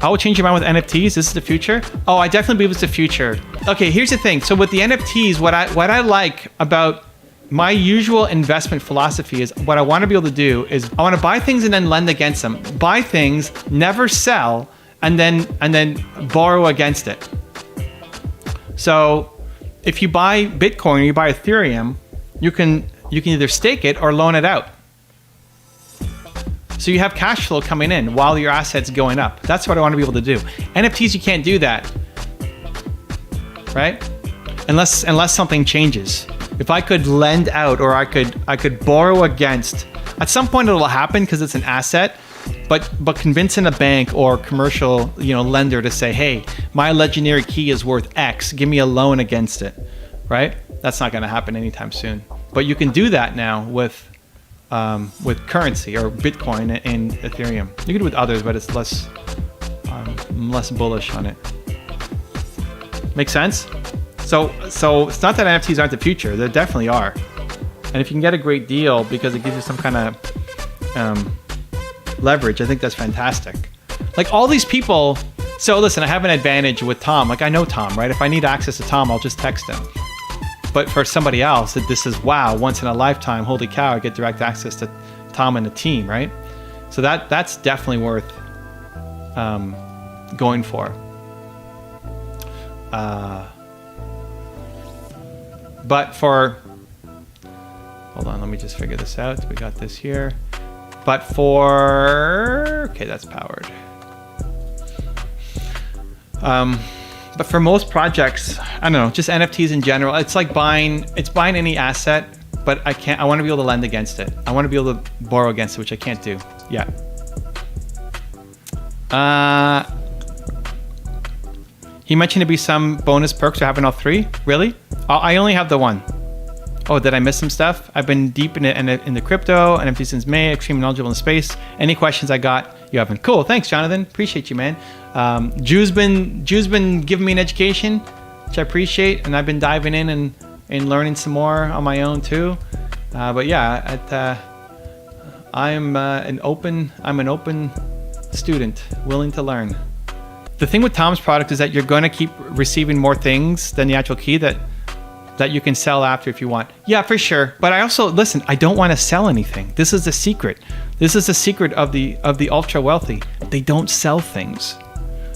I will change your mind with NFTs. This is the future. Oh, I definitely believe it's the future. Okay, here's the thing. So with the NFTs, what I like about my usual investment philosophy is what I want to be able to do is I want to buy things and then lend against them. Buy things, never sell, and then borrow against it. So if you buy Bitcoin or you buy Ethereum, you can either stake it or loan it out. So you have cash flow coming in while your asset's going up. That's what I want to be able to do. NFTs, you can't do that, right? Unless something changes. If I could lend out or I could borrow against, at some point it'll happen because it's an asset, but convincing a bank or commercial lender to say, hey, my legendary key is worth X, give me a loan against it, right? That's not going to happen anytime soon. But you can do that now with currency or Bitcoin and Ethereum. You can do it with others, but it's less bullish on it. Make sense? So it's not that NFTs aren't the future. They definitely are. And if you can get a great deal because it gives you some kind of leverage, I think that's fantastic. Like all these people. So listen, I have an advantage with Tom. Like I know Tom, right? If I need access to Tom, I'll just text him. But for somebody else, this is wow, once in a lifetime, holy cow, I get direct access to Tom and the team, right? So that's definitely worth going for. But for, hold on, let me just figure this out. We got this here. But for, okay, that's powered. But for most projects, I don't know, just NFTs in general, it's like buying any asset, but I want to be able to lend against it. I want to be able to borrow against it, which I can't do yet. He mentioned to be some bonus perks for having all three. Really? I only have the one. Oh, did I miss some stuff? I've been deep in the crypto, NFT since May, extremely knowledgeable in space. Any questions I got, you haven't. Cool, thanks, Jonathan. Appreciate you, man. Drew's been giving me an education, which I appreciate, and I've been diving in and learning some more on my own too. But yeah, I'm an open student, willing to learn. The thing with Tom's product is that you're going to keep receiving more things than the actual key that you can sell after if you want. Yeah, for sure. But I also, listen, I don't want to sell anything. This is the secret. This is the secret of the ultra wealthy. They don't sell things.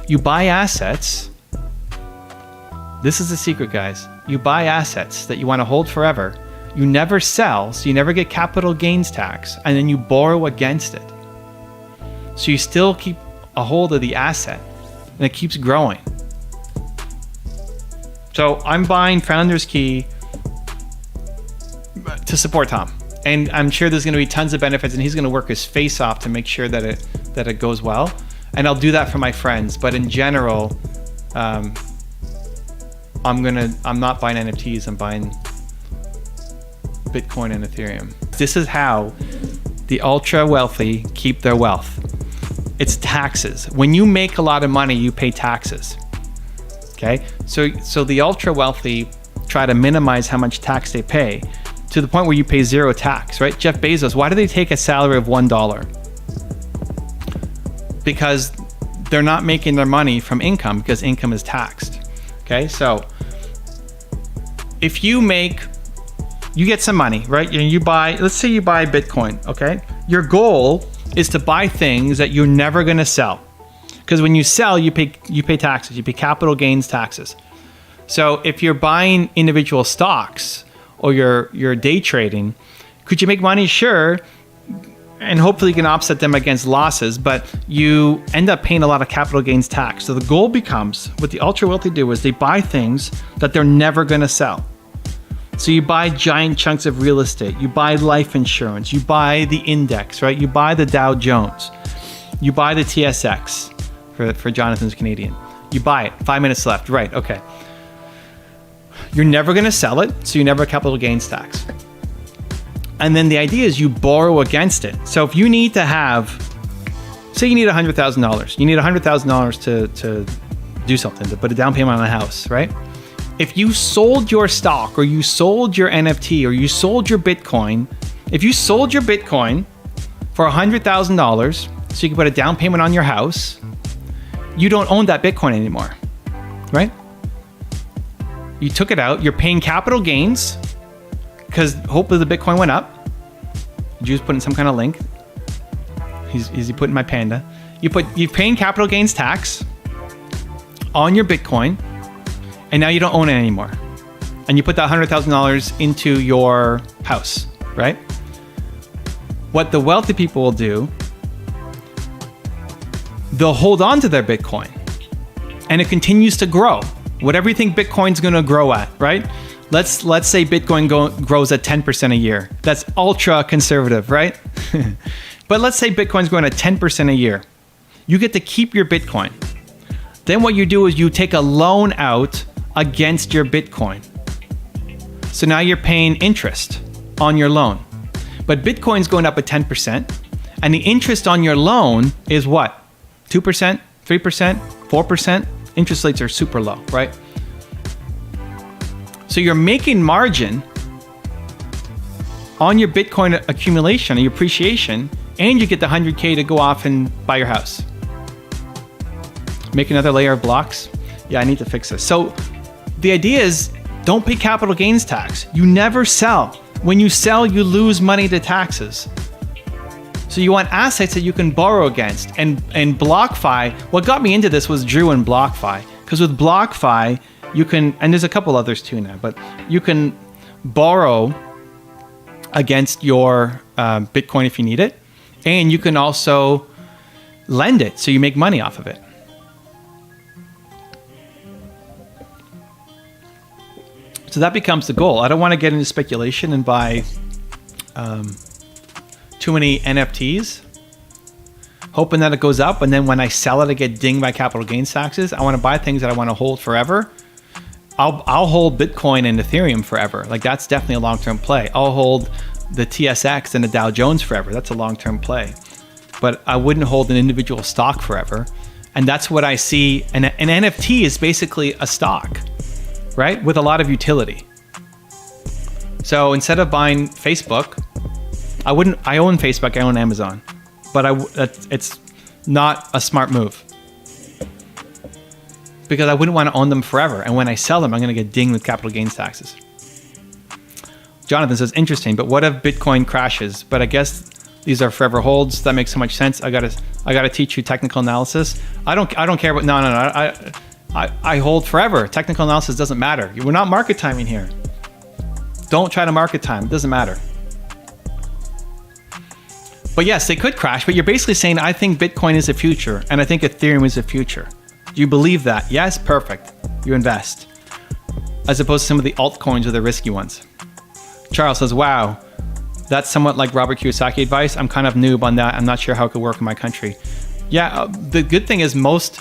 You buy assets. This is the secret, guys. You buy assets that you want to hold forever. You never sell, so you never get capital gains tax, and then you borrow against it. So you still keep a hold of the asset, and it keeps growing. So I'm buying Founder's Key to support Tom. And I'm sure there's going to be tons of benefits, and he's going to work his face off to make sure that it goes well. And I'll do that for my friends. But in general, I'm not buying NFTs. I'm buying Bitcoin and Ethereum. This is how the ultra wealthy keep their wealth. It's taxes. When you make a lot of money, you pay taxes. Okay, so the ultra wealthy try to minimize how much tax they pay to the point where you pay zero tax, right? Jeff Bezos, why do they take a salary of $1? Because they're not making their money from income, because income is taxed. Okay, so if you get some money, right? Let's say you buy Bitcoin, okay? Your goal is to buy things that you're never gonna sell. Because when you sell, you pay taxes. You pay capital gains taxes. So if you're buying individual stocks or you're day trading, could you make money? Sure. And hopefully you can offset them against losses, but you end up paying a lot of capital gains tax. So the goal becomes, what the ultra wealthy do is they buy things that they're never going to sell. So you buy giant chunks of real estate. You buy life insurance. You buy the index, right? You buy the Dow Jones. You buy the TSX. For Jonathan's Canadian. You buy it. 5 minutes left. Right. Okay. You're never going to sell it, so you never have capital gains tax. And then the idea is you borrow against it. So if you need to have, say you need $100,000. You need $100,000 to do something, to put a down payment on a house, right? If you sold your stock or you sold your NFT or you sold your Bitcoin, if you sold your Bitcoin for $100,000 so you can put a down payment on your house, you don't own that Bitcoin anymore, right? You took it out, you're paying capital gains because hopefully the Bitcoin went up. Drew's putting some kind of link. Is he putting my panda? You're paying capital gains tax on your Bitcoin, and now you don't own it anymore. And you put that $100,000 into your house, right? What the wealthy people will do, they'll hold on to their Bitcoin, and it continues to grow. Whatever you think Bitcoin's going to grow at, right? Let's say Bitcoin grows at 10% a year. That's ultra conservative, right? But let's say Bitcoin's growing at 10% a year. You get to keep your Bitcoin. Then what you do is you take a loan out against your Bitcoin. So now you're paying interest on your loan. But Bitcoin's going up at 10%, and the interest on your loan is what? 2%, 3%, 4%? Interest rates are super low, right? So you're making margin on your Bitcoin accumulation, your appreciation, and you get the 100K to go off and buy your house. Make another layer of blocks. Yeah, I need to fix this. So the idea is don't pay capital gains tax. You never sell. When you sell, you lose money to taxes. So you want assets that you can borrow against. And BlockFi, what got me into this was Drew and BlockFi. Because with BlockFi, you can, and there's a couple others too now, but you can borrow against your Bitcoin if you need it. And you can also lend it, so you make money off of it. So that becomes the goal. I don't want to get into speculation and buy too many NFTs, hoping that it goes up. And then when I sell it, I get dinged by capital gains taxes. I want to buy things that I want to hold forever. I'll hold Bitcoin and Ethereum forever. Like that's definitely a long-term play. I'll hold the TSX and the Dow Jones forever. That's a long-term play. But I wouldn't hold an individual stock forever. And that's what I see. An NFT is basically a stock, right? With a lot of utility. So instead of buying Facebook, I own Facebook, I own Amazon, but it's not a smart move because I wouldn't want to own them forever. And when I sell them, I'm going to get dinged with capital gains taxes. Jonathan says, interesting, but what if Bitcoin crashes? But I guess these are forever holds. That makes so much sense. I gotta teach you technical analysis. I don't care about, no. I hold forever. Technical analysis doesn't matter. We're not market timing here. Don't try to market time. It doesn't matter. But yes, they could crash, but you're basically saying, I think Bitcoin is the future, and I think Ethereum is the future. Do you believe that? Yes, perfect. You invest. As opposed to some of the altcoins or the risky ones. Charles says, wow, that's somewhat like Robert Kiyosaki advice. I'm kind of noob on that. I'm not sure how it could work in my country. Yeah, the good thing is most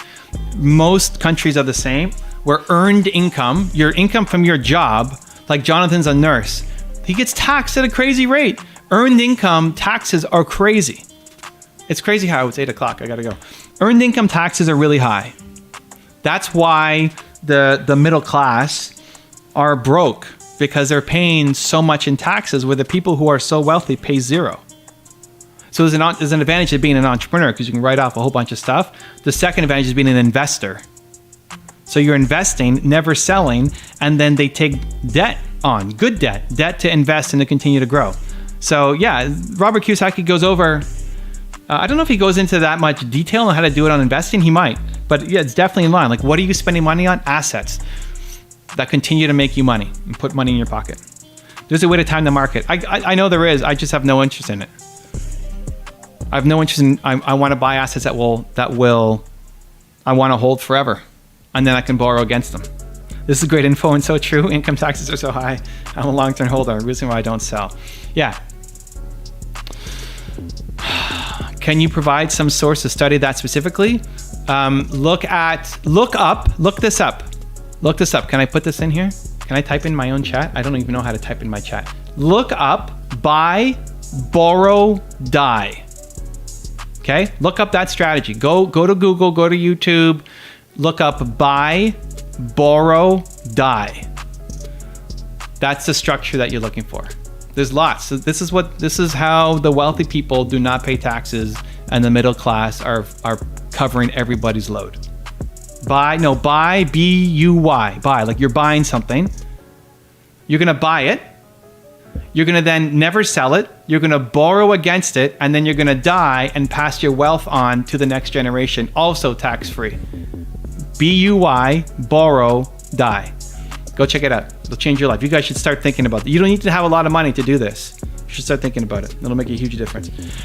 countries are the same, where earned income, your income from your job, like Jonathan's a nurse, he gets taxed at a crazy rate. Earned income taxes are crazy. It's crazy how it's 8 o'clock. I gotta go. Earned income taxes are really high. That's why the middle class are broke, because they're paying so much in taxes, where the people who are so wealthy pay zero. So there's an advantage of being an entrepreneur because you can write off a whole bunch of stuff. The second advantage is being an investor. So you're investing, never selling, and then they take debt on, good debt to invest and to continue to grow. So yeah, Robert Kiyosaki goes over, I don't know if he goes into that much detail on how to do it on investing. He might, but yeah, it's definitely in line. Like, what are you spending money on? Assets that continue to make you money and put money in your pocket. There's a way to time the market. I know there is. I just have no interest in it. I have no interest in. I want to buy assets that will I want to hold forever, and then I can borrow against them. This is great info and so true. Income taxes are so high. I'm a long-term holder. Reason why I don't sell. Yeah. Can you provide some source to study that specifically? Look this up. Look this up. Can I put this in here? Can I type in my own chat? I don't even know how to type in my chat. Look up buy, borrow, die. Okay? Look up that strategy. Go to Google, go to YouTube, look up buy, borrow, die. That's the structure that you're looking for. There's lots. So this is how the wealthy people do not pay taxes and the middle class are covering everybody's load. Buy, B-U-Y, buy, like you're buying something. You're gonna buy it. You're gonna then never sell it. You're gonna borrow against it, and then you're gonna die and pass your wealth on to the next generation, also tax-free. B-U-Y, borrow, die. Go check it out. It'll change your life. You guys should start thinking about it. You don't need to have a lot of money to do this. You should start thinking about it. It'll make a huge difference.